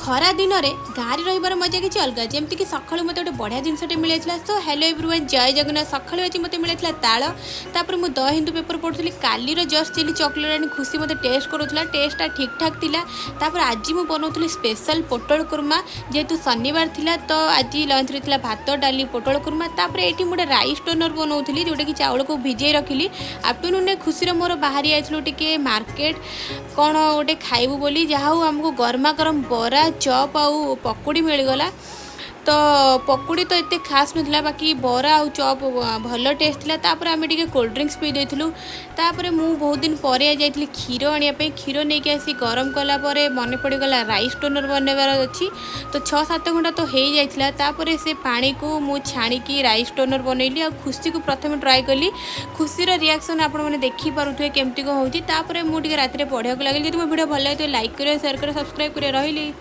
खरा दिन में गाँव रही मजा किसी अलग जमीक सका मत गोटे बढ़िया जिनटे मिलता। सो हेलो एवरीवन, जय जगन्नाथ। सका आज मत मिलता तापर मुझे द हिंदू पेपर पढ़ुली। काली जस्ट चिली चॉकलेट आनी खुशी मत टेस्ट करूला। टेस्टा ठीक ठाक था। आज मुझे बनाऊली स्पेशल पोटल कुर्मा, जेहेतु शनिवार थिला तो आज लंच रे भात डाली पोटल कुर्मा। तापर ये मुझे राइस टोनर बनाऊली जोटा कि चाउल को भिजे रखिली। आफ्टरनून में खुशी मोर बाहरी आइलु टे मार्केट कौन गोटे खाइबू बोली। जहाँ हूँ आमको गरमा गरम बरा चप आउ पकुड़ी मिलगला। तो पकुड़ी तो इतने खास नाला, बाकी बरा आउ चप भल टेस्ट था। तापर आम टे कोल्ड ड्रिंक्स पी देलु। तापर मु बहुत दिन पर जाइली क्षीर आने, क्षीर नहीं आसी गरम कलापर मन पड़गला राइस टोनर बनवार अच्छी। तो 6-7 घंटा तो हो जाता। तापर से पानी को मु छाणिकी राइस टोनर बनइली आ खुशी को प्रथम ट्राए कली। खुशीर रिएक्शन आप देखिपे केमती कौन होती। मुझे राति पढ़ाक लगे। जब मो वीडियो भल लगे तो लाइक करें, शेयर करें, सब्सक्राइब करें। रही।